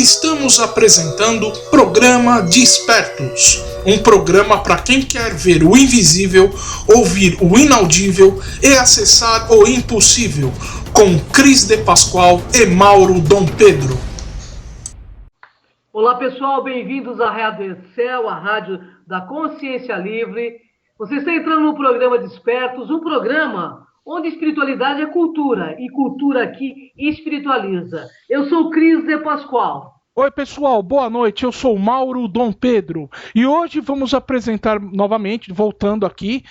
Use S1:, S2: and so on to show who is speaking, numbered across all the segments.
S1: Estamos apresentando Programa Despertos, um programa para quem quer ver o invisível, ouvir o inaudível e acessar o impossível, com Cris de Pascoal e Mauro Dom Pedro.
S2: Olá pessoal, bem-vindos à Rádio Excel, a rádio da Consciência Livre. Você está entrando no programa Despertos, um programa onde espiritualidade é cultura, e cultura aqui espiritualiza. Eu sou o Cris de Pascoal.
S1: Oi pessoal, boa noite, eu sou o Mauro Dom Pedro e hoje vamos apresentar novamente, voltando aqui,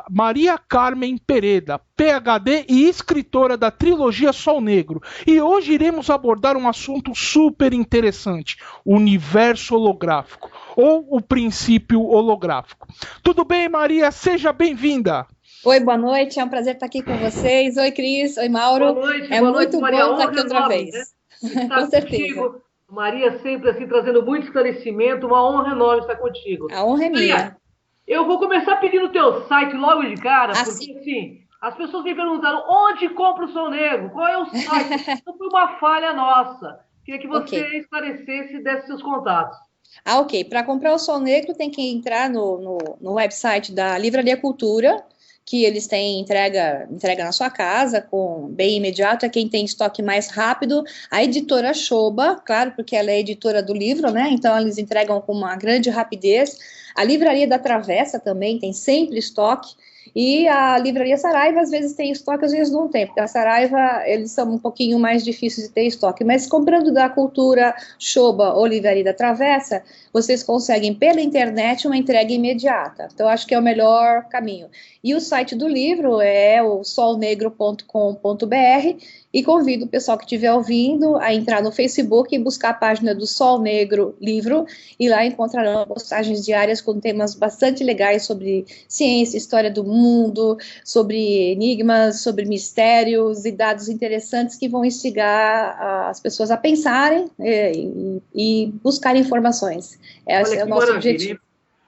S1: Maria Carmen Pereda, PhD e escritora da trilogia Sol Negro. E hoje iremos abordar um assunto super interessante, o universo holográfico, ou o princípio holográfico. Tudo bem, Maria? Seja bem-vinda!
S3: Oi, boa noite, é um prazer estar aqui com vocês. Oi, Cris, oi, Mauro.
S2: Boa noite,
S3: é
S2: boa
S3: muito
S2: noite, Maria.
S3: bom estar aqui outra
S2: enorme,
S3: vez.
S2: Né? Estar
S3: com certeza.
S2: Contigo. Maria sempre assim trazendo muito esclarecimento, uma honra enorme estar contigo.
S3: A honra é minha.
S2: Maria, eu vou começar pedindo o teu site logo de cara, porque
S3: sim.
S2: assim, as pessoas me perguntaram onde compra o Sol Negro, qual é o site? Então foi uma falha nossa. Queria que você esclarecesse e desse seus contatos.
S3: Ok. Para comprar o Sol Negro tem que entrar no website da Livraria Cultura, que eles têm entrega na sua casa, com bem imediato, é quem tem estoque mais rápido. A editora Shoba, claro, porque ela é editora do livro, né? Então eles entregam com uma grande rapidez. A Livraria da Travessa também tem sempre estoque. E a Livraria Saraiva, às vezes tem estoque, às vezes não tem, porque a Saraiva, eles são um pouquinho mais difíceis de ter estoque, mas comprando da Cultura, Shoba ou Livraria da Travessa, vocês conseguem pela internet uma entrega imediata, então acho que é o melhor caminho. E o site do livro é o solnegro.com.br, e convido o pessoal que estiver ouvindo a entrar no Facebook e buscar a página do Sol Negro Livro, e lá encontrarão postagens diárias com temas bastante legais sobre ciência, história do mundo, sobre enigmas, sobre mistérios e dados interessantes que vão instigar as pessoas a pensarem e buscar informações. Esse é o nosso objetivo.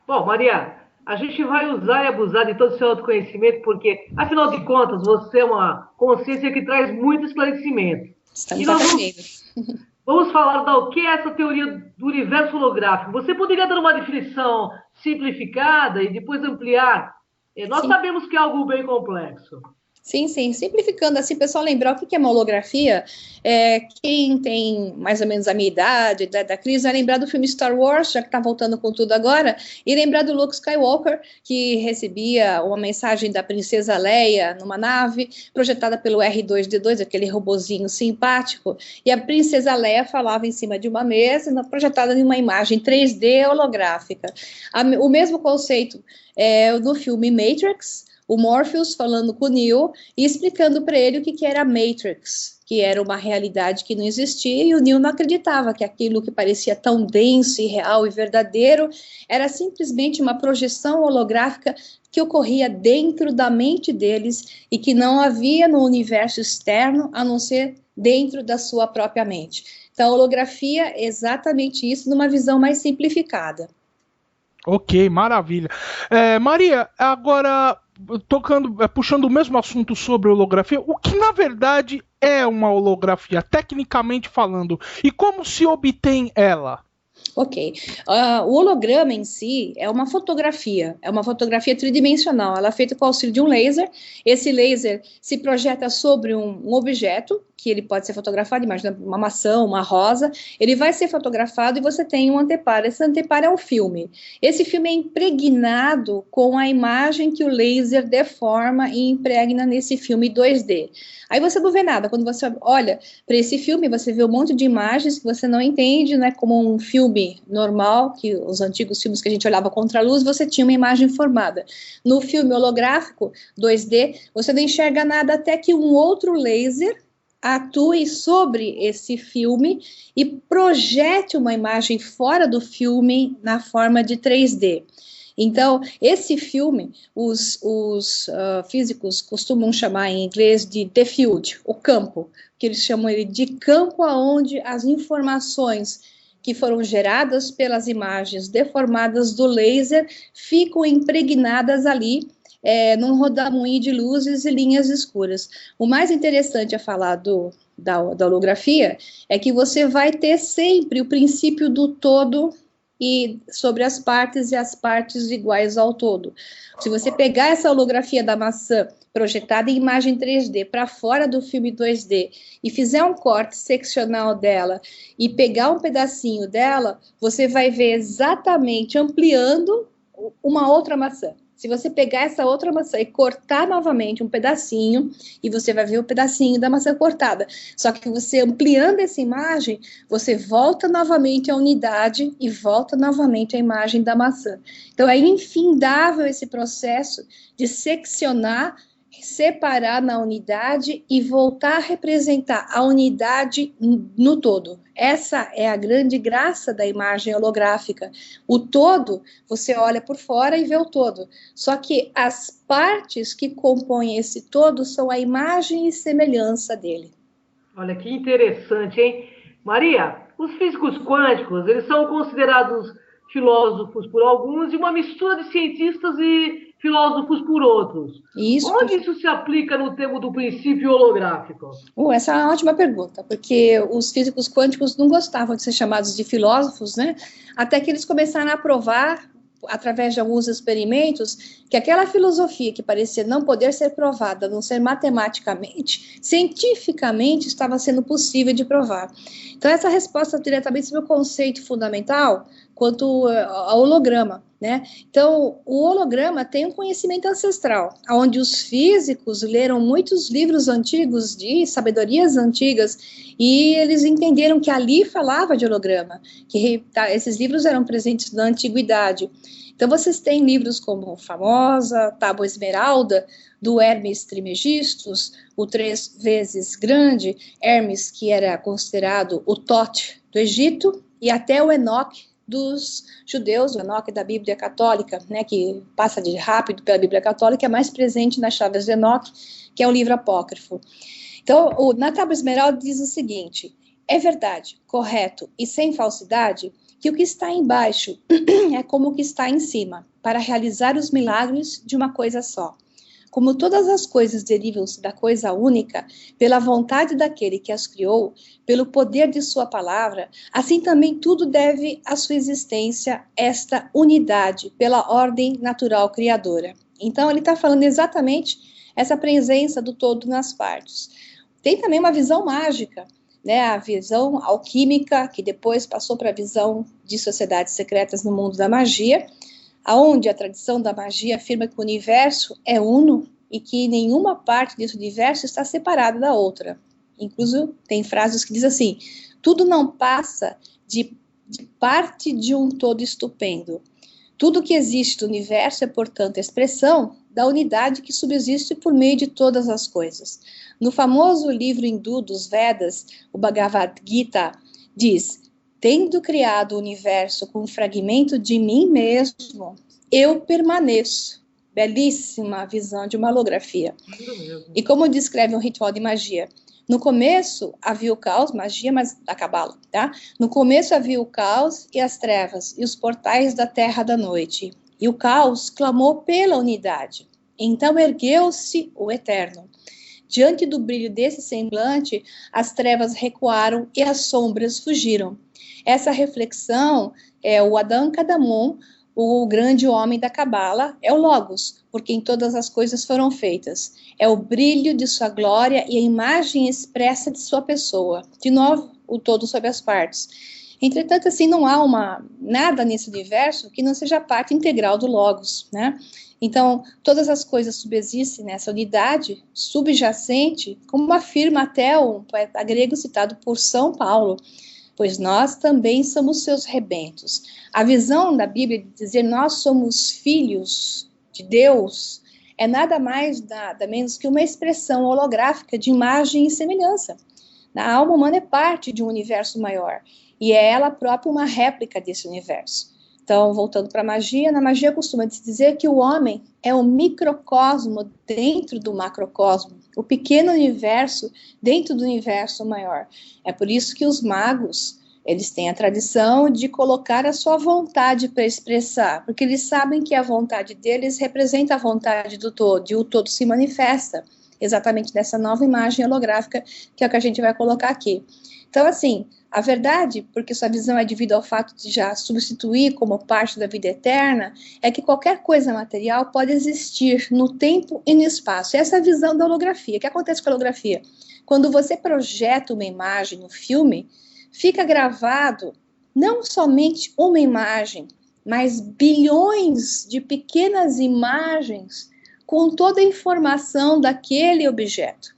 S2: Bom, Maria, a gente vai usar e abusar de todo o seu autoconhecimento, porque, afinal de contas, você é uma consciência que traz muito esclarecimento.
S3: Estamos aprendendo.
S2: Vamos falar o que é essa teoria do universo holográfico. Você poderia dar uma definição simplificada e depois ampliar? Nós sabemos que é algo bem complexo.
S3: Sim. Simplificando assim, pessoal, lembrar o que é uma holografia. Quem tem mais ou menos a minha idade, da Cris, vai lembrar do filme Star Wars, já que está voltando com tudo agora, e lembrar do Luke Skywalker, que recebia uma mensagem da princesa Leia numa nave, projetada pelo R2-D2, aquele robozinho simpático, e a princesa Leia falava em cima de uma mesa, projetada em uma imagem 3D holográfica. O mesmo conceito no filme Matrix, o Morpheus falando com o Neo e explicando para ele o que era a Matrix, que era uma realidade que não existia, e o Neo não acreditava que aquilo que parecia tão denso e real e verdadeiro era simplesmente uma projeção holográfica que ocorria dentro da mente deles e que não havia no universo externo a não ser dentro da sua própria mente. Então, a holografia é exatamente isso, numa visão mais simplificada.
S1: Ok, maravilha. Maria, agora puxando o mesmo assunto sobre holografia, o que na verdade é uma holografia, tecnicamente falando, e como se obtém ela?
S3: Ok. O holograma em si é uma fotografia tridimensional. Ela é feita com o auxílio de um laser. Esse laser se projeta sobre um objeto, que ele pode ser fotografado, imagina uma maçã, uma rosa, ele vai ser fotografado e você tem um anteparo. Esse anteparo é um filme. Esse filme é impregnado com a imagem que o laser deforma e impregna nesse filme 2D. Aí você não vê nada. Quando você olha para esse filme, você vê um monte de imagens que você não entende, né? Como um filme normal, que os antigos filmes que a gente olhava contra a luz, você tinha uma imagem formada. No filme holográfico 2D, você não enxerga nada até que um outro laser atue sobre esse filme e projete uma imagem fora do filme na forma de 3D. Então, esse filme, os físicos costumam chamar em inglês de the field, o campo, que eles chamam ele de campo onde as informações que foram geradas pelas imagens deformadas do laser ficam impregnadas ali num rodamuinho de luzes e linhas escuras. O mais interessante a falar da holografia é que você vai ter sempre o princípio do todo e sobre as partes e as partes iguais ao todo. Se você pegar essa holografia da maçã projetada em imagem 3D para fora do filme 2D e fizer um corte seccional dela e pegar um pedacinho dela, você vai ver exatamente ampliando uma outra maçã. Se você pegar essa outra maçã e cortar novamente um pedacinho, e você vai ver o pedacinho da maçã cortada. Só que você ampliando essa imagem, você volta novamente à unidade e volta novamente à imagem da maçã. Então é infindável esse processo de seccionar, separar na unidade e voltar a representar a unidade no todo. Essa é a grande graça da imagem holográfica. O todo, você olha por fora e vê o todo. Só que as partes que compõem esse todo são a imagem e semelhança dele.
S2: Olha que interessante, hein? Maria, os físicos quânticos, eles são considerados filósofos por alguns e uma mistura de cientistas e filósofos por outros.
S3: Isso.
S2: Onde isso se aplica no termo do princípio holográfico?
S3: Essa é uma ótima pergunta, porque os físicos quânticos não gostavam de ser chamados de filósofos, né? Até que eles começaram a provar, através de alguns experimentos, que aquela filosofia que parecia não poder ser provada, não ser matematicamente, cientificamente estava sendo possível de provar. Então, essa resposta diretamente sobre o conceito fundamental quanto ao holograma, né? Então, o holograma tem um conhecimento ancestral, onde os físicos leram muitos livros antigos de sabedorias antigas e eles entenderam que ali falava de holograma, que esses livros eram presentes na antiguidade. Então, vocês têm livros como Famosa, Tábua Esmeralda, do Hermes Trismegistus, o 3 vezes grande, Hermes, que era considerado o Thoth do Egito, e até o Enoque dos judeus, o Enoque da Bíblia Católica, né, que passa de rápido pela Bíblia Católica, é mais presente nas Chaves de Enoque, que é um livro apócrifo. Então, na Tábua Esmeralda diz o seguinte: é verdade, correto e sem falsidade que o que está embaixo é como o que está em cima, para realizar os milagres de uma coisa só. Como todas as coisas derivam-se da coisa única, pela vontade daquele que as criou, pelo poder de sua palavra, assim também tudo deve à sua existência esta unidade, pela ordem natural criadora. Então, ele está falando exatamente essa presença do todo nas partes. Tem também uma visão mágica, né, a visão alquímica, que depois passou para a visão de sociedades secretas no mundo da magia, onde a tradição da magia afirma que o universo é uno e que nenhuma parte desse universo está separada da outra. Inclusive, tem frases que dizem assim: tudo não passa de parte de um todo estupendo. Tudo que existe no universo é, portanto, a expressão da unidade que subsiste por meio de todas as coisas. No famoso livro hindu dos Vedas, o Bhagavad Gita, diz: tendo criado o universo com um fragmento de mim mesmo, eu permaneço. Belíssima visão de uma holografia. E como descreve um ritual de magia? No começo havia o caos, magia, mas da Cabala, tá? No começo havia o caos e as trevas, e os portais da terra da noite. E o caos clamou pela unidade. Então ergueu-se o Eterno. Diante do brilho desse semblante, as trevas recuaram e as sombras fugiram. Essa reflexão é o Adam Kadmon, o grande homem da Cabala, é o Logos, por quem todas as coisas foram feitas. É o brilho de sua glória e a imagem expressa de sua pessoa. De novo, o todo sob as partes. Entretanto, assim, não há nada nesse universo que não seja parte integral do Logos, né? Então, todas as coisas subsistem nessa unidade subjacente, como afirma até um poeta grego citado por São Paulo, pois nós também somos seus rebentos. A visão da Bíblia de dizer nós somos filhos de Deus é nada mais, nada menos que uma expressão holográfica de imagem e semelhança. A alma humana é parte de um universo maior, e é ela própria uma réplica desse universo. Então, voltando para a magia, na magia costuma-se dizer que o homem é o microcosmo dentro do macrocosmo, o pequeno universo dentro do universo maior. É por isso que os magos Eles têm a tradição de colocar a sua vontade para expressar, porque eles sabem que a vontade deles representa a vontade do todo, e o todo se manifesta exatamente nessa nova imagem holográfica, que é o que a gente vai colocar aqui. Então, assim, a verdade, porque sua visão é devido ao fato de já substituir como parte da vida eterna, é que qualquer coisa material pode existir no tempo e no espaço. Essa é a visão da holografia. O que acontece com a holografia? Quando você projeta uma imagem no filme, fica gravado não somente uma imagem, mas bilhões de pequenas imagens com toda a informação daquele objeto.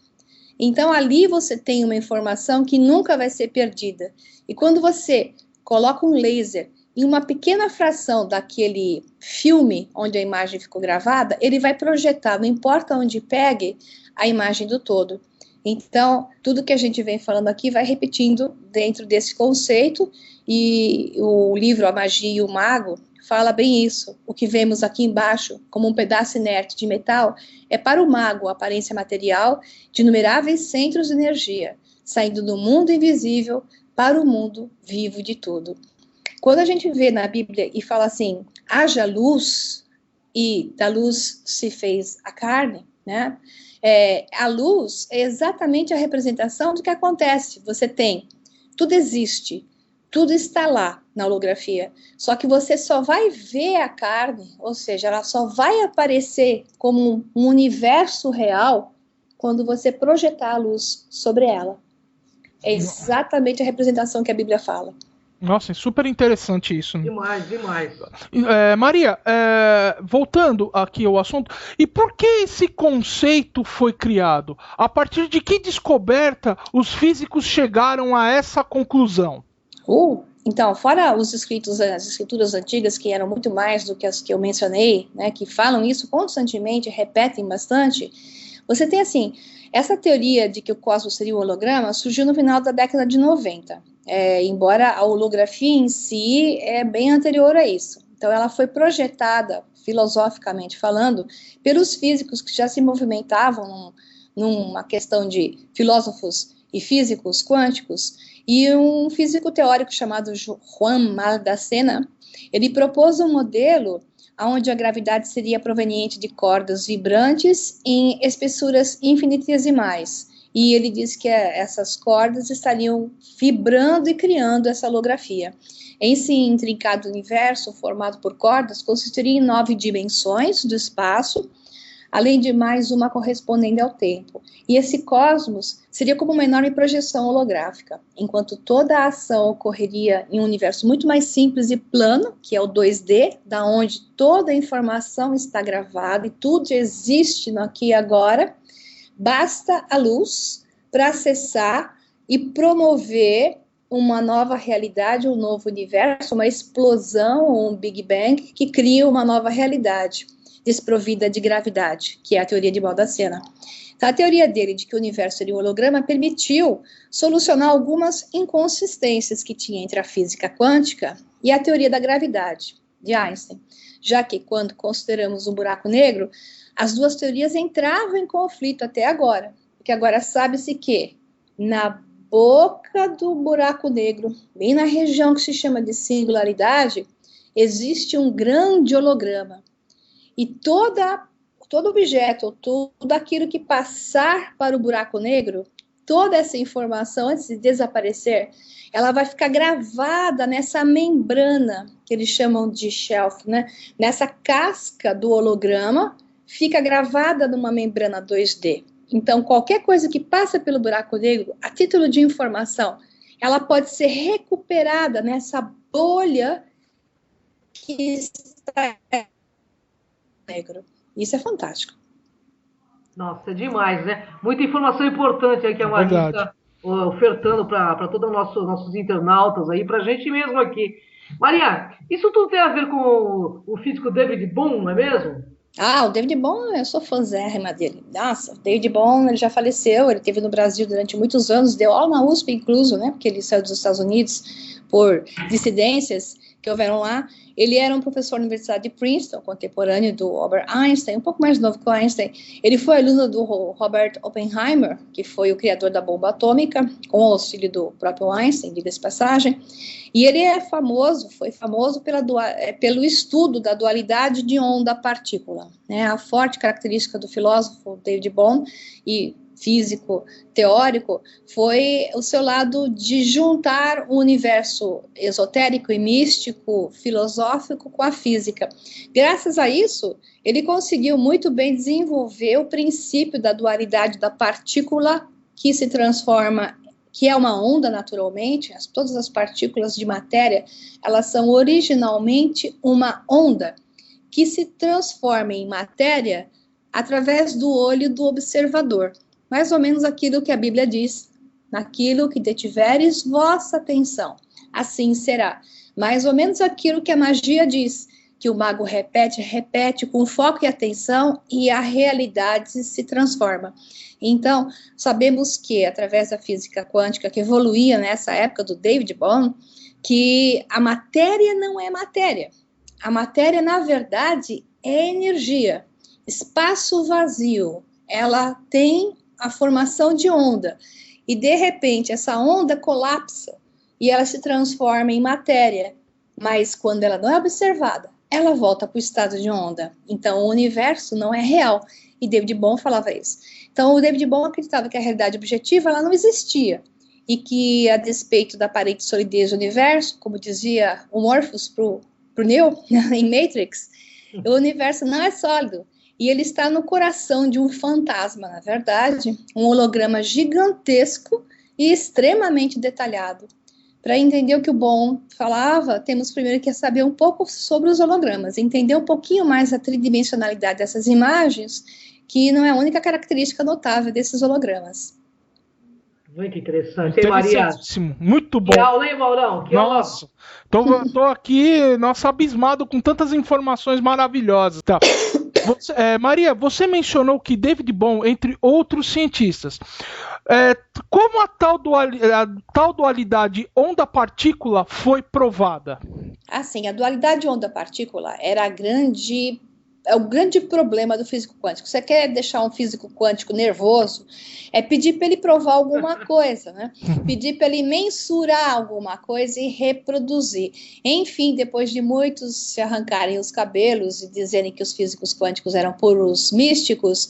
S3: Então, ali você tem uma informação que nunca vai ser perdida. E quando você coloca um laser em uma pequena fração daquele filme onde a imagem ficou gravada, ele vai projetar, não importa onde pegue, a imagem do todo. Então, tudo que a gente vem falando aqui vai repetindo dentro desse conceito, e o livro A Magia e o Mago fala bem isso. O que vemos aqui embaixo, como um pedaço inerte de metal, é para o mago a aparência material de inumeráveis centros de energia, saindo do mundo invisível para o mundo vivo de tudo. Quando a gente vê na Bíblia e fala assim, haja luz, e da luz se fez a carne, né? A luz é exatamente a representação do que acontece. Você tem, tudo existe, tudo está lá na holografia, só que você só vai ver a carne, ou seja, ela só vai aparecer como um universo real quando você projetar a luz sobre ela. É exatamente a representação que a Bíblia fala.
S1: Nossa, é super interessante isso.
S2: Demais, demais.
S1: Maria, voltando aqui ao assunto, e por que esse conceito foi criado? A partir de que descoberta os físicos chegaram a essa conclusão?
S3: Então, fora as escrituras antigas, que eram muito mais do que as que eu mencionei, né, que falam isso constantemente, repetem bastante, você tem assim, essa teoria de que o cosmos seria um holograma surgiu no final da década de 90. Embora a holografia em si é bem anterior a isso. Então, ela foi projetada, filosoficamente falando, pelos físicos que já se movimentavam numa questão de filósofos e físicos quânticos, e um físico teórico chamado Juan Maldacena, ele propôs um modelo onde a gravidade seria proveniente de cordas vibrantes em espessuras infinitesimais. E ele diz que essas cordas estariam vibrando e criando essa holografia. Esse intrincado universo formado por cordas consistiria em 9 dimensões do espaço, além de mais uma correspondente ao tempo. E esse cosmos seria como uma enorme projeção holográfica, enquanto toda a ação ocorreria em um universo muito mais simples e plano, que é o 2D, da onde toda a informação está gravada e tudo existe no aqui e agora. Basta a luz para acessar e promover uma nova realidade, um novo universo, uma explosão, um Big Bang, que cria uma nova realidade, desprovida de gravidade, que é a teoria de Maldacena. Então, a teoria dele de que o universo seria um holograma permitiu solucionar algumas inconsistências que tinha entre a física quântica e a teoria da gravidade, de Einstein, já que, quando consideramos um buraco negro, as duas teorias entravam em conflito até agora, porque agora sabe-se que na boca do buraco negro, bem na região que se chama de singularidade, existe um grande holograma. E todo objeto, tudo aquilo que passar para o buraco negro, toda essa informação, antes de desaparecer, ela vai ficar gravada nessa membrana, que eles chamam de shelf, né? Nessa casca do holograma, fica gravada numa membrana 2D. Então, qualquer coisa que passa pelo buraco negro, a título de informação, ela pode ser recuperada nessa bolha que está negro. Isso é fantástico.
S2: Nossa, é demais, né? Muita informação importante aí que a Maria está ofertando para todos os nossos internautas aí, para a gente mesmo aqui. Maria, isso tudo tem a ver com o físico David Bohm, não é mesmo?
S3: Ah, o David Bohm, eu sou fãzérrima dele. Nossa, o David Bohm, ele já faleceu, ele esteve no Brasil durante muitos anos, deu aula na USP, incluso, né, porque ele saiu dos Estados Unidos por dissidências que houveram lá. Ele era um professor na Universidade de Princeton, contemporâneo do Albert Einstein, um pouco mais novo que o Einstein. Ele foi aluno do Robert Oppenheimer, que foi o criador da bomba atômica, com o auxílio do próprio Einstein, diga-se de passagem. E ele foi famoso pelo estudo da dualidade de onda-partícula, né? A forte característica do filósofo David Bohm e físico teórico foi o seu lado de juntar o universo esotérico e místico, filosófico com a física. Graças a isso, ele conseguiu muito bem desenvolver o princípio da dualidade da partícula que se transforma, que é uma onda naturalmente. Todas as partículas de matéria, elas são originalmente uma onda que se transforma em matéria através do olho do observador. Mais ou menos aquilo que a Bíblia diz: naquilo que detiveres vossa atenção, assim será. Mais ou menos aquilo que a magia diz, que o mago repete com foco e atenção, e a realidade se transforma. Então, sabemos que, através da física quântica, que evoluía nessa época do David Bohm, que a matéria não é matéria. A matéria, na verdade, é energia. Espaço vazio, ela tem a formação de onda, e de repente essa onda colapsa e ela se transforma em matéria, mas quando ela não é observada, ela volta para o estado de onda. Então o universo não é real, e David Bohm falava isso. Então o David Bohm acreditava que a realidade objetiva ela não existia, e que, a despeito da aparente solidez do universo, como dizia o Morpheus pro Neo em Matrix, o universo não é sólido. E ele está no coração de um fantasma, na verdade, um holograma gigantesco e extremamente detalhado. Para entender o que o Bohm falava, temos primeiro que saber um pouco sobre os hologramas, entender um pouquinho mais a tridimensionalidade dessas imagens, que não é a única característica notável desses hologramas.
S2: Muito interessante, hein, Maria?
S1: Muito bom.
S2: Que aula, hein, Maurão? Que
S1: nossa, tô aqui, abismado com tantas informações maravilhosas. Tá. Maria, você mencionou que David Bohm, entre outros cientistas, como a tal dualidade onda-partícula foi provada?
S3: Assim, a dualidade onda-partícula era o grande problema do físico quântico. Você quer deixar um físico quântico nervoso, é pedir para ele provar alguma coisa, né? Pedir para ele mensurar alguma coisa e reproduzir. Enfim, depois de muitos se arrancarem os cabelos e dizerem que os físicos quânticos eram puros místicos,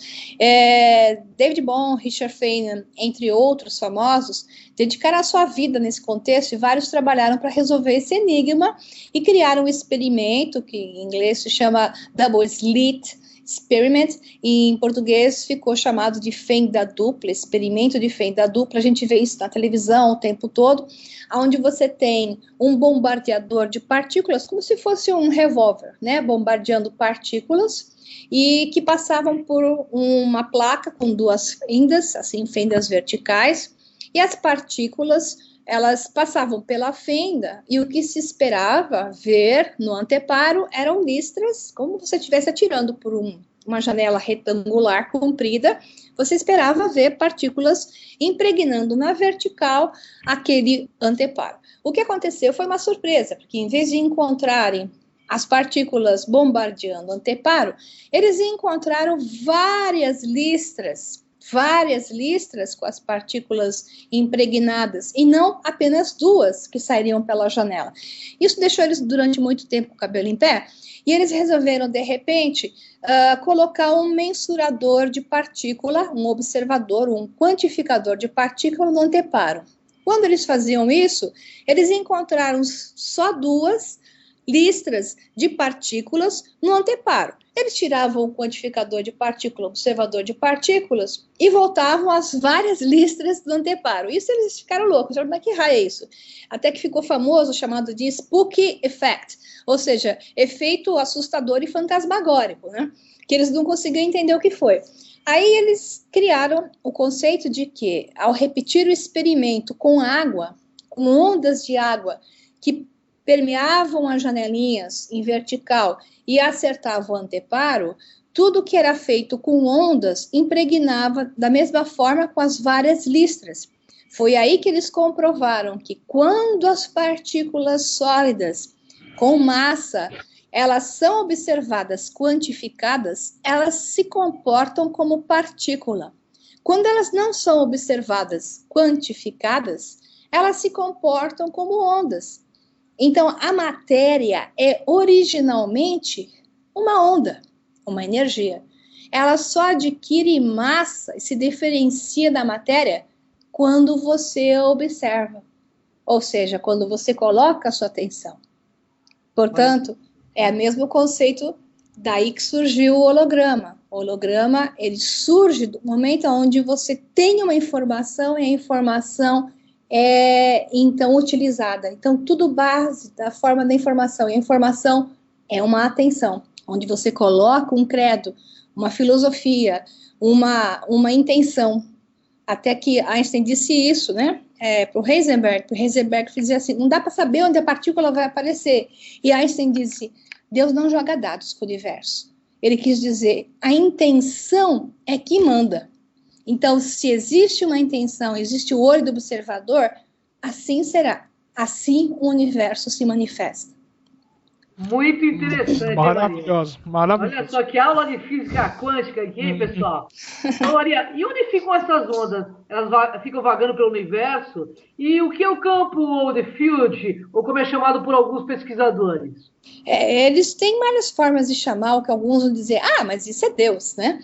S3: David Bohm, Richard Feynman, entre outros famosos, dedicaram a sua vida nesse contexto, e vários trabalharam para resolver esse enigma e criaram um experimento que em inglês se chama Double Slit Experiment, e em português ficou chamado de fenda dupla, experimento de fenda dupla. A gente vê isso na televisão o tempo todo, onde você tem um bombardeador de partículas, como se fosse um revólver, né, bombardeando partículas, e que passavam por uma placa com duas fendas, assim, fendas verticais, e as partículas, elas passavam pela fenda, e o que se esperava ver no anteparo eram listras, como se você estivesse atirando por uma janela retangular comprida. Você esperava ver partículas impregnando na vertical aquele anteparo. O que aconteceu foi uma surpresa, porque em vez de encontrarem as partículas bombardeando o anteparo, eles encontraram várias listras com as partículas impregnadas, e não apenas duas que sairiam pela janela. Isso deixou eles durante muito tempo com o cabelo em pé, e eles resolveram, de repente, colocar um mensurador de partícula, um observador, um quantificador de partícula no anteparo. Quando eles faziam isso, eles encontraram só duas listras de partículas no anteparo. Eles tiravam o quantificador de partícula, o observador de partículas, e voltavam às várias listras do anteparo. Isso eles ficaram loucos. Mas que raio é isso? Até que ficou famoso, chamado de Spooky Effect, ou seja, efeito assustador e fantasmagórico, né? Que eles não conseguiam entender o que foi. Aí eles criaram o conceito de que, ao repetir o experimento com água, com ondas de água que permeavam as janelinhas em vertical e acertavam o anteparo, tudo que era feito com ondas impregnava da mesma forma com as várias listras. Foi aí que eles comprovaram que quando as partículas sólidas com massa, elas são observadas quantificadas, elas se comportam como partícula. Quando elas não são observadas quantificadas, elas se comportam como ondas. Então, a matéria é originalmente uma onda, uma energia. Ela só adquire massa e se diferencia da matéria quando você a observa, ou seja, quando você coloca a sua atenção. Portanto, é o mesmo conceito daí que surgiu o holograma. O holograma, ele surge do momento onde você tem uma informação e a informação é, então, utilizada. Então, tudo base da forma da informação. E a informação é uma atenção, onde você coloca um credo, uma filosofia, uma intenção. Até que Einstein disse isso, né? Para o Heisenberg. O Heisenberg dizia assim, não dá para saber onde a partícula vai aparecer. E Einstein disse, Deus não joga dados com o universo. Ele quis dizer, a intenção é que manda. Então, se existe uma intenção, existe o olho do observador, assim será. Assim o universo se manifesta.
S2: Muito interessante.
S1: Maravilhoso, maravilhoso.
S2: Olha só que aula de física quântica aqui, hein, pessoal? Então, Maria, e onde ficam essas ondas? Elas ficam vagando pelo universo? E o que é o campo, ou the field, ou como é chamado por alguns pesquisadores?
S3: Eles têm várias formas de chamar, o que alguns vão dizer, mas isso é Deus, né?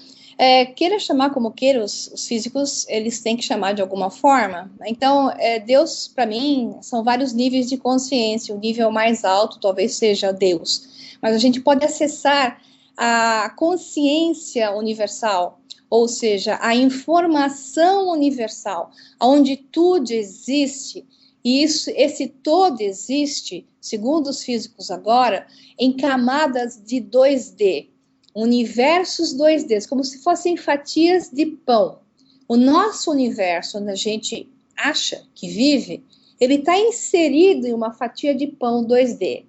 S3: Queira chamar como queira, os físicos, eles têm que chamar de alguma forma. Então, Deus, para mim, são vários níveis de consciência. O nível mais alto talvez seja Deus. Mas a gente pode acessar a consciência universal, ou seja, a informação universal, onde tudo existe. E esse todo existe, segundo os físicos agora, em camadas de 2D. Universos 2D, como se fossem fatias de pão. O nosso universo, onde a gente acha que vive, ele está inserido em uma fatia de pão 2D.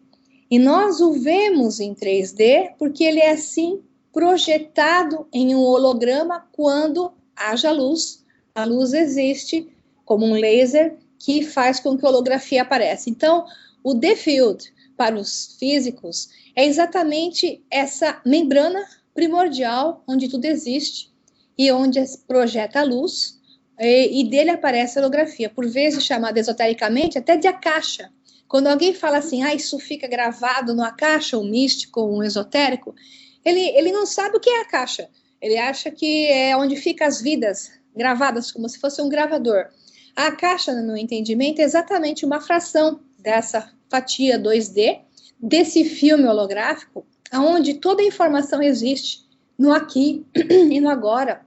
S3: E nós o vemos em 3D porque ele é assim projetado em um holograma quando haja luz. A luz existe como um laser que faz com que a holografia apareça. Então, o The Field, para os físicos, é exatamente essa membrana primordial onde tudo existe e onde projeta a luz e dele aparece a holografia, por vezes chamada esotericamente até de akasha. Quando alguém fala assim, isso fica gravado no akasha, um místico, um esotérico, ele não sabe o que é akasha. Ele acha que é onde ficam as vidas gravadas, como se fosse um gravador. A akasha, no meu entendimento, é exatamente uma fração dessa fatia 2D, desse filme holográfico, onde toda a informação existe no aqui e no agora,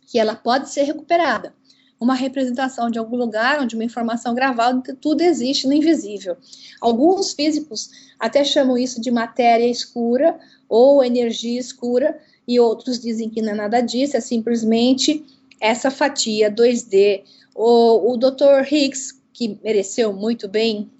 S3: que ela pode ser recuperada. Uma representação de algum lugar, onde uma informação gravada, tudo existe no invisível. Alguns físicos até chamam isso de matéria escura ou energia escura, e outros dizem que não é nada disso, é simplesmente essa fatia 2D. O Dr. Higgs, que mereceu muito bem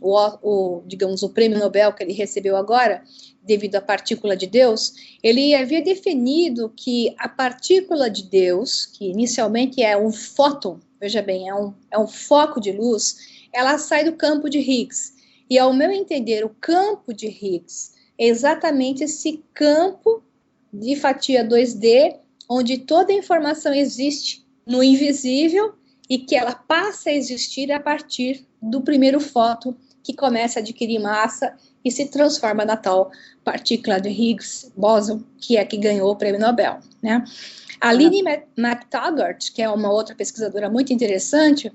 S3: digamos, o prêmio Nobel que ele recebeu agora, devido à partícula de Deus, ele havia definido que a partícula de Deus, que inicialmente é um fóton, veja bem, é um foco de luz, ela sai do campo de Higgs. E, ao meu entender, o campo de Higgs é exatamente esse campo de fatia 2D, onde toda a informação existe no invisível, e que ela passa a existir a partir do primeiro fóton, que começa a adquirir massa e se transforma na tal partícula de Higgs-Boson, que é que ganhou o prêmio Nobel, né? A Lynne McTaggart, que é uma outra pesquisadora muito interessante,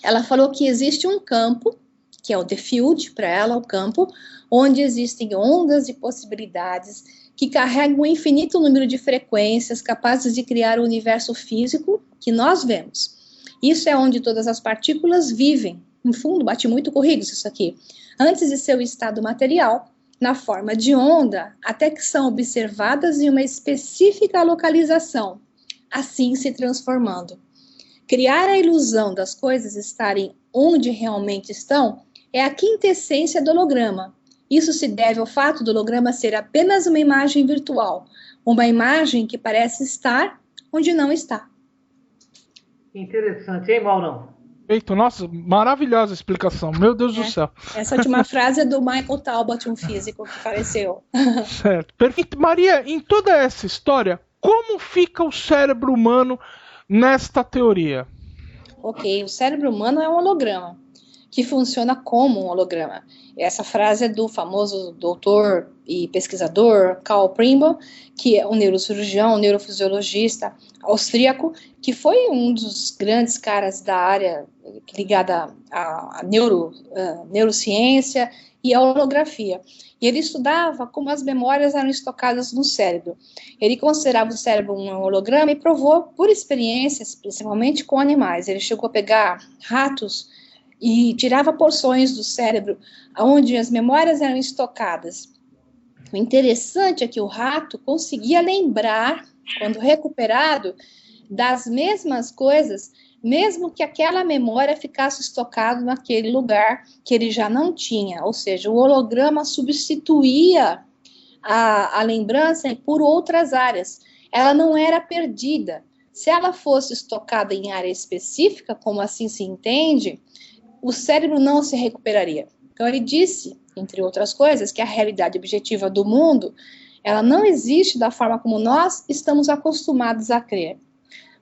S3: ela falou que existe um campo, que é o The Field, para ela, o campo, onde existem ondas de possibilidades que carregam um infinito número de frequências capazes de criar o universo físico que nós vemos. Isso é onde todas as partículas vivem. No fundo, bate muito com Higgs isso aqui. Antes de seu estado material, na forma de onda, até que são observadas em uma específica localização, assim se transformando. Criar a ilusão das coisas estarem onde realmente estão é a quintessência do holograma. Isso se deve ao fato do holograma ser apenas uma imagem virtual, uma imagem que parece estar onde não está.
S2: Interessante, hein, Maurão?
S1: Perfeito, nossa, maravilhosa explicação, meu Deus do céu.
S3: Essa última frase é do Michael Talbot, um físico que faleceu.
S1: Certo, perfeito. Maria, em toda essa história, como fica o cérebro humano nesta teoria?
S3: Ok, o cérebro humano é um holograma, que funciona como um holograma. Essa frase é do famoso doutor e pesquisador Karl Primo, que é um neurocirurgião, um neurofisiologista austríaco, que foi um dos grandes caras da área ligada à neurociência e à holografia. E ele estudava como as memórias eram estocadas no cérebro. Ele considerava o cérebro um holograma e provou por experiências, principalmente com animais. Ele chegou a pegar ratos e tirava porções do cérebro onde as memórias eram estocadas. O interessante é que o rato conseguia lembrar, quando recuperado, das mesmas coisas, mesmo que aquela memória ficasse estocada naquele lugar que ele já não tinha. Ou seja, o holograma substituía a lembrança por outras áreas. Ela não era perdida. Se ela fosse estocada em área específica, como assim se entende, o cérebro não se recuperaria. Então ele disse, entre outras coisas, que a realidade objetiva do mundo, ela não existe da forma como nós estamos acostumados a crer.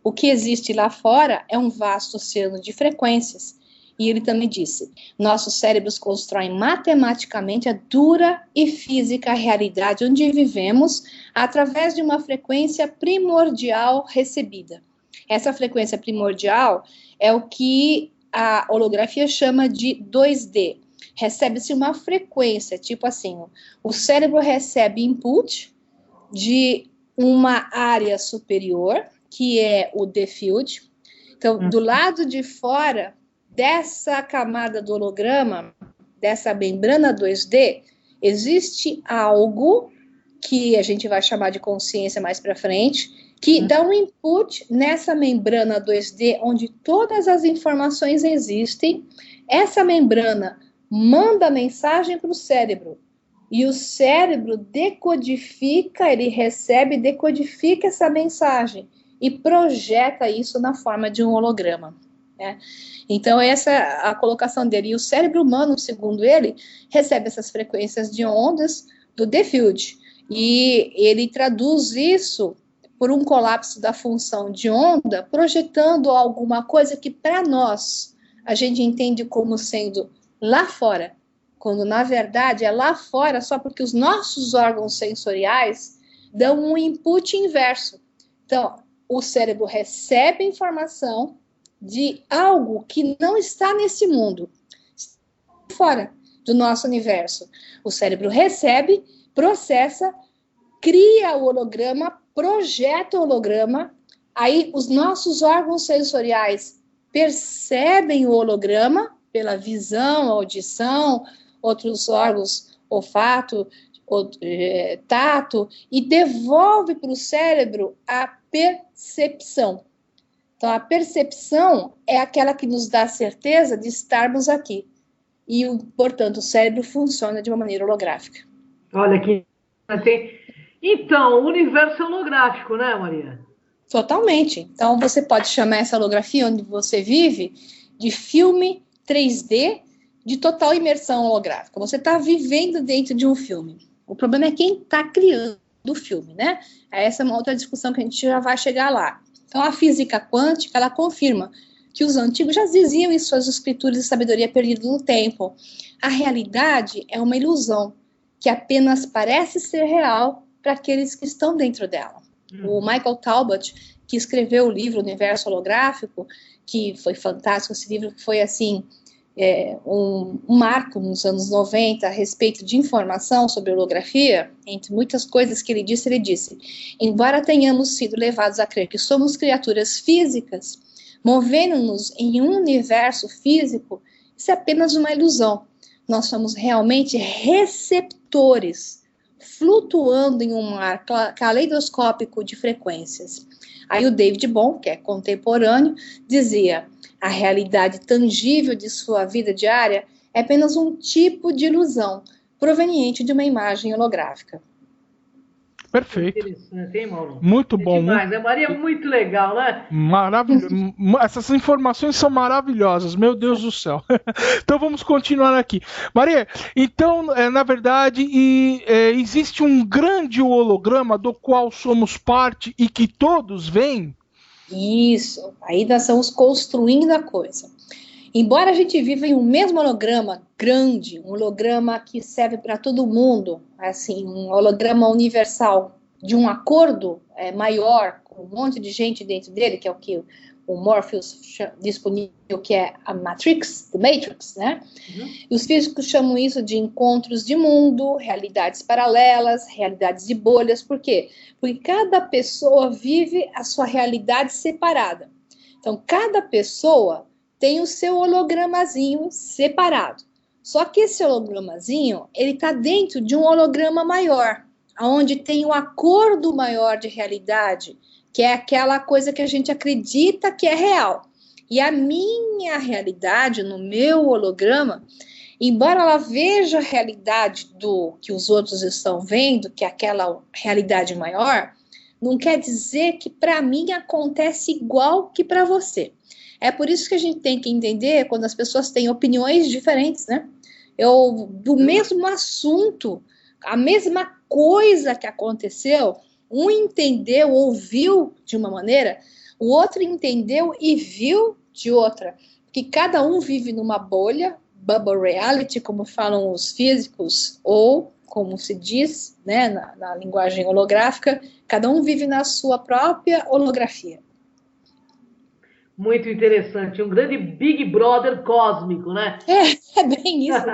S3: O que existe lá fora é um vasto oceano de frequências. E ele também disse, nossos cérebros constroem matematicamente a dura e física realidade onde vivemos através de uma frequência primordial recebida. Essa frequência primordial é o que a holografia chama de 2D. Recebe-se uma frequência, tipo assim, o cérebro recebe input de uma área superior, que é o D-field. Então, do lado de fora dessa camada do holograma, dessa membrana 2D, existe algo que a gente vai chamar de consciência mais para frente, que dá um input nessa membrana 2D, onde todas as informações existem. Essa membrana manda a mensagem para o cérebro, e o cérebro decodifica, ele recebe, decodifica essa mensagem, e projeta isso na forma de um holograma, né? Então, essa é a colocação dele. E o cérebro humano, segundo ele, recebe essas frequências de ondas do D-field, e ele traduz isso por um colapso da função de onda, projetando alguma coisa que, para nós, a gente entende como sendo lá fora, quando, na verdade, é lá fora só porque os nossos órgãos sensoriais dão um input inverso. Então, o cérebro recebe informação de algo que não está nesse mundo, está fora do nosso universo. O cérebro recebe, processa, cria o holograma, projeta o holograma, aí os nossos órgãos sensoriais percebem o holograma pela visão, audição, outros órgãos, olfato, tato, e devolve para o cérebro a percepção. Então, a percepção é aquela que nos dá a certeza de estarmos aqui. E, portanto, o cérebro funciona de uma maneira holográfica.
S2: Olha que... Então, o universo é holográfico, né, Maria?
S3: Totalmente. Então, você pode chamar essa holografia onde você vive de filme 3D de total imersão holográfica. Você está vivendo dentro de um filme. O problema é quem está criando o filme, né? Essa é uma outra discussão que a gente já vai chegar lá. Então, a física quântica, ela confirma que os antigos já diziam em suas escrituras de sabedoria perdida no tempo. A realidade é uma ilusão que apenas parece ser real para aqueles que estão dentro dela. O Michael Talbot, que escreveu o livro Universo Holográfico, que foi fantástico, esse livro que foi assim, um marco nos anos 90 a respeito de informação sobre holografia. Entre muitas coisas que ele disse, embora tenhamos sido levados a crer que somos criaturas físicas, movendo-nos em um universo físico, isso é apenas uma ilusão. Nós somos realmente receptores, flutuando em um mar caleidoscópico de frequências. Aí o David Bohm, que é contemporâneo, dizia: a realidade tangível de sua vida diária é apenas um tipo de ilusão, proveniente de uma imagem holográfica.
S1: Perfeito.
S2: Interessante, hein, Mauro?
S1: Muito bom.
S2: Demais, né? Maria, muito legal, né?
S1: Maravilhoso. Essas informações são maravilhosas, meu Deus do céu. Então vamos continuar aqui. Maria, então, na verdade, existe um grande holograma do qual somos parte e que todos veem?
S3: Isso, aí nós estamos construindo a coisa. Embora a gente viva em um mesmo holograma grande, um holograma que serve para todo mundo, assim, um holograma universal de um acordo maior, com um monte de gente dentro dele, que é o que o Morpheus disponível, que é a Matrix, The Matrix, né? Uhum. E os físicos chamam isso de encontros de mundo, realidades paralelas, realidades de bolhas. Por quê? Porque cada pessoa vive a sua realidade separada. Então, cada pessoa tem o seu hologramazinho separado. Só que esse hologramazinho, ele está dentro de um holograma maior, onde tem um acordo maior de realidade, que é aquela coisa que a gente acredita que é real. E a minha realidade, no meu holograma, embora ela veja a realidade do que os outros estão vendo, que é aquela realidade maior, não quer dizer que para mim acontece igual que para você. É por isso que a gente tem que entender quando as pessoas têm opiniões diferentes, né? Do mesmo assunto, a mesma coisa que aconteceu, um entendeu, ouviu de uma maneira, o outro entendeu e viu de outra. Porque cada um vive numa bolha, bubble reality, como falam os físicos, ou, como se diz, né, na linguagem holográfica, cada um vive na sua própria holografia.
S2: Muito interessante, um grande Big Brother cósmico, né?
S3: É bem isso.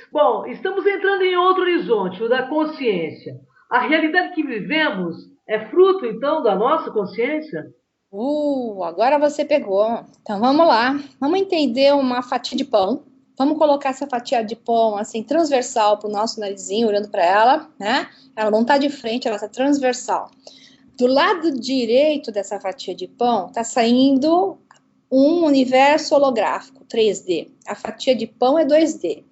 S2: Bom, estamos entrando em outro horizonte, o da consciência. A realidade que vivemos é fruto, então, da nossa consciência?
S3: Agora você pegou. Então, vamos lá. Vamos entender uma fatia de pão. Vamos colocar essa fatia de pão, assim, transversal para o nosso narizinho, olhando para ela, né? Ela não está de frente, ela está transversal. Do lado direito dessa fatia de pão, está saindo um universo holográfico, 3D. A fatia de pão é 2D.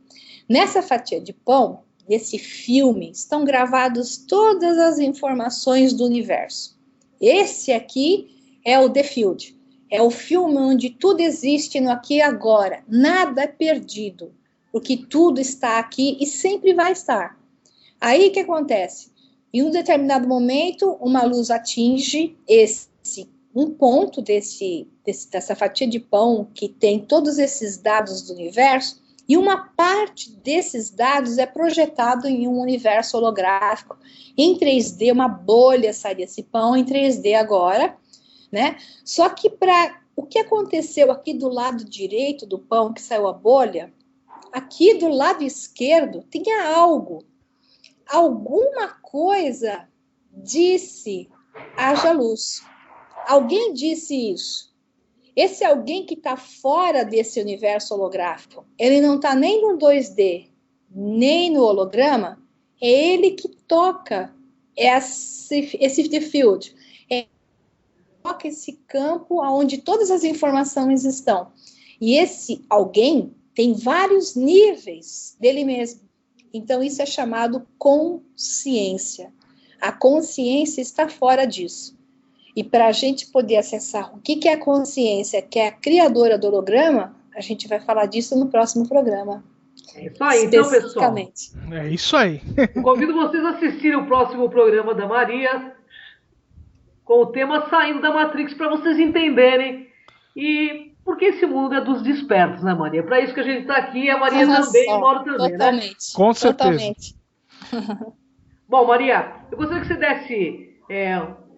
S3: Nessa fatia de pão, nesse filme, estão gravadas todas as informações do universo. Esse aqui é o The Field. É o filme onde tudo existe no aqui e agora. Nada é perdido, porque tudo está aqui e sempre vai estar. Aí o que acontece? Em um determinado momento, uma luz atinge um ponto dessa fatia de pão que tem todos esses dados do universo, e uma parte desses dados é projetado em um universo holográfico, em 3D, uma bolha sai desse pão em 3D agora, né? Só que o que aconteceu aqui do lado direito do pão que saiu a bolha, aqui do lado esquerdo tinha algo. Alguma coisa disse, haja luz. Alguém disse isso. Esse alguém que está fora desse universo holográfico, ele não está nem no 2D, nem no holograma, é ele que toca esse The Field. Toca esse campo onde todas as informações estão. E esse alguém tem vários níveis dele mesmo. Então, isso é chamado consciência. A consciência está fora disso. E para a gente poder acessar o que é a consciência, que é a criadora do holograma, a gente vai falar disso no próximo programa.
S2: É isso aí, então, pessoal.
S1: É isso aí.
S2: Convido vocês a assistirem o próximo programa da Maria, com o tema Saindo da Matrix, para vocês entenderem. E porque esse mundo é dos despertos, né, Maria? Para isso que a gente está aqui, a Maria também, e o Mauro também,
S3: totalmente,
S2: né?
S1: Com certeza.
S3: Totalmente.
S2: Bom, Maria, eu gostaria que você desse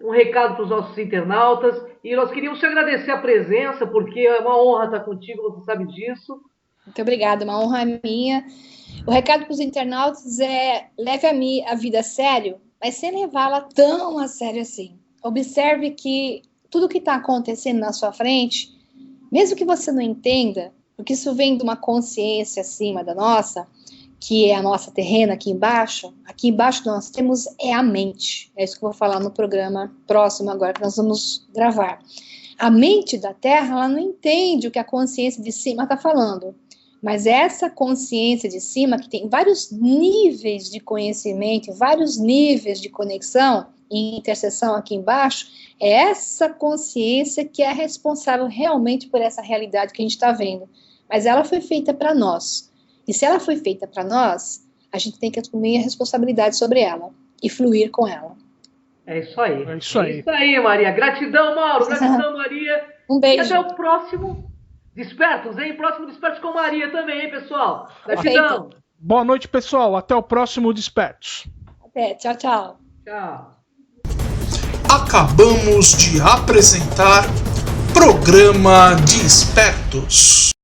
S2: um recado para os nossos internautas, e nós queríamos te agradecer a presença, porque é uma honra estar contigo, você sabe disso.
S3: Muito obrigada, uma honra minha. O recado para os internautas é: leve a vida a sério, mas sem levá-la tão a sério assim. Observe que tudo que está acontecendo na sua frente, mesmo que você não entenda, porque isso vem de uma consciência acima da nossa, que é a nossa terrena aqui embaixo nós temos a mente. É isso que eu vou falar no programa próximo agora, que nós vamos gravar. A mente da Terra, ela não entende o que a consciência de cima está falando, Mas essa consciência de cima, que tem vários níveis de conhecimento, vários níveis de conexão e interseção aqui embaixo, é essa consciência que é responsável realmente por essa realidade que a gente está vendo. Mas ela foi feita para nós. E se ela foi feita para nós, a gente tem que assumir a responsabilidade sobre ela e fluir com ela.
S2: É isso aí.
S1: É isso aí.
S2: É isso aí, Maria. Gratidão, Mauro. Gratidão, Maria.
S3: Um beijo.
S2: E até o próximo Despertos, hein? Próximo Despertos com Maria também, hein, pessoal?
S3: Perfeito.
S2: Gratidão.
S1: Boa noite, pessoal. Até o próximo Despertos.
S3: Até. Tchau, tchau.
S2: Tchau.
S4: Acabamos de apresentar Programa Despertos.